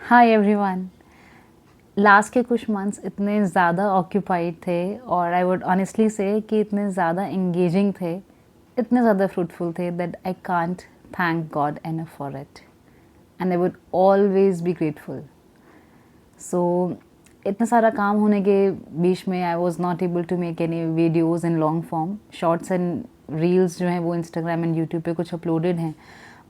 Hi everyone. Last के कुछ months इतने ज़्यादा ऑक्यूपाइड थे और आई वुड ऑनेस्टली से कि इतने ज़्यादा एंगेजिंग थे, इतने ज़्यादा फ्रूटफुल थे that I can't thank God enough for it and I would always be grateful. So इतना सारा काम होने के बीच में I was not able to make any videos in long form. Shorts and reels जो हैं वो इंस्टाग्राम एंड यूट्यूब पे कुछ अपलोडेड हैं,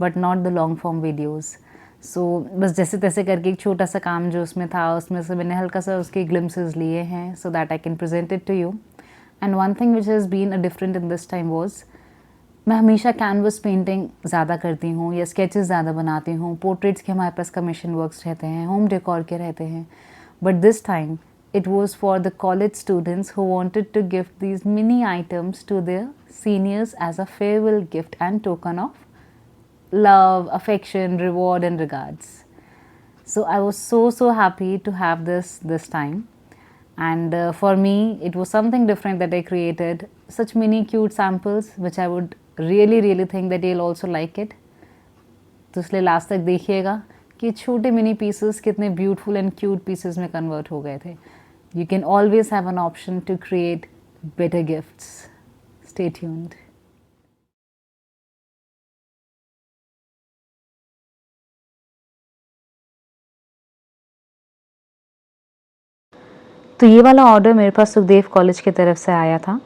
but not the long form videos. So बस जैसे तैसे करके एक छोटा सा काम जो उसमें था, उसमें से मैंने हल्का सा उसके ग्लिम्सेस लिए हैं so that I can present it to you. And one thing which has been a different in this time was, मैं हमेशा कैनवस पेंटिंग ज़्यादा करती हूँ या स्केचेस ज़्यादा बनाती हूँ। पोर्ट्रेट्स के हमारे पास कमीशन वर्क्स रहते हैं, होम डेकोर के रहते हैं, but this time it was for the college students who wanted to give these mini items to their seniors as a farewell gift and token of love, affection, reward and regards. So I was so happy to have this time, and for me it was something different that I created, such mini cute samples which I would really think that you'll also like it. तो इसलिए last तक देखिएगा कि छोटे mini pieces कितने beautiful and cute pieces में convert हो गए थे। You can always have an option to create better gifts. Stay tuned. तो ये वाला ऑर्डर मेरे पास सुखदेव कॉलेज की तरफ से आया था।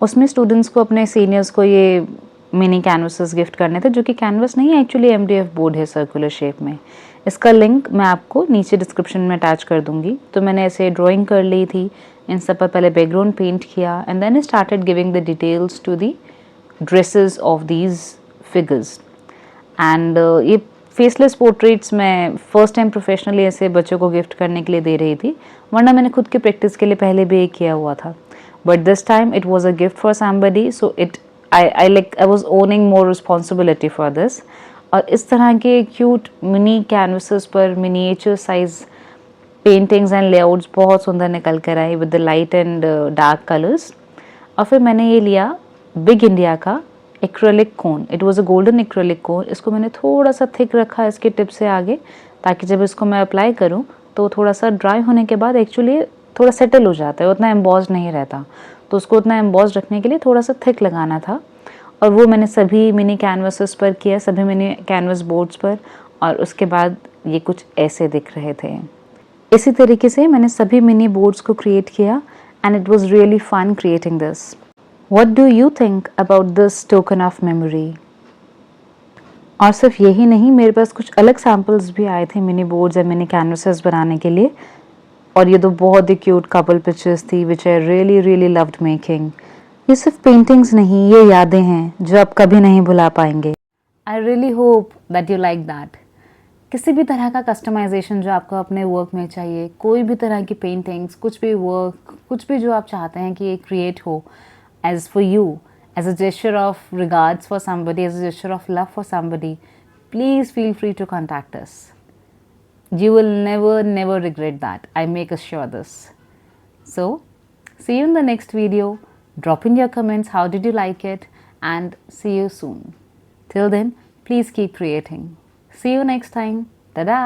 उसमें स्टूडेंट्स को, अपने सीनियर्स को ये मिनी कैनवसेस गिफ्ट करने थे, जो कि कैनवस नहीं है, एक्चुअली एमडीएफ बोर्ड है सर्कुलर शेप में। इसका लिंक मैं आपको नीचे डिस्क्रिप्शन में अटैच कर दूंगी। तो मैंने ऐसे ड्राइंग कर ली थी, इन सब पर पहले बैकग्राउंड पेंट किया and then I started giving the details to the dresses of these figures. And ये फेसलेस पोर्ट्रेट्स मैं फर्स्ट टाइम प्रोफेशनली ऐसे बच्चों को गिफ्ट करने के लिए दे रही थी, वरना मैंने खुद की प्रैक्टिस के लिए पहले भी एक किया हुआ था। But this time it was a gift for somebody, so I was owning more responsibility for this. और इस तरह के क्यूट मिनी कैनवसेस पर miniature size paintings and layouts बहुत सुंदर निकल कर आई with the light and dark colours. और फिर मैंने ये लिया बिग इंडिया का acrylic cone. It was a golden acrylic cone. इसको मैंने थोड़ा सा थिक रखा है इसके टिप से आगे, ताकि जब इसको मैं अप्लाई करूं तो थोड़ा सा ड्राई होने के बाद एक्चुअली थोड़ा सेटल हो जाता है, उतना एम्बॉज नहीं रहता। तो उसको उतना एम्बॉज रखने के लिए थोड़ा सा थिक लगाना था, और वो मैंने सभी मिनी कैनवसेस पर किया, सभी मिनी कैनवस बोर्ड्स पर। और उसके बाद ये कुछ ऐसे दिख रहे थे। इसी तरीके से मैंने सभी मिनी बोर्ड्स को क्रिएट किया and it was really fun creating this. What do you think about this token of memory? और सिर्फ यही नहीं, मेरे पास कुछ अलग सैम्पल्स भी आए थे मिनी बोर्ड्स या मिनी कैनवसेस बनाने के लिए, और ये तो बहुत ही क्यूट कपल पिक्चर्स थी विच आई रियली लव्ड मेकिंग। ये सिर्फ पेंटिंग्स नहीं, ये यादें हैं जो आप कभी नहीं भुला पाएंगे। I really hope that you like that. किसी भी तरह का कस्टमाइजेशन जो आपको अपने वर्क में चाहिए, कोई भी तरह की पेंटिंग्स, कुछ भी वर्क, कुछ भी जो आप चाहते हैं कि ये क्रिएट हो as for you, as a gesture of regards for somebody, as a gesture of love for somebody, please feel free to contact us. You will never regret that. I make assure this. So, see you in the next video. Drop in your comments, how did you like it, and see you soon. Till then, please keep creating. See you next time. Ta-da!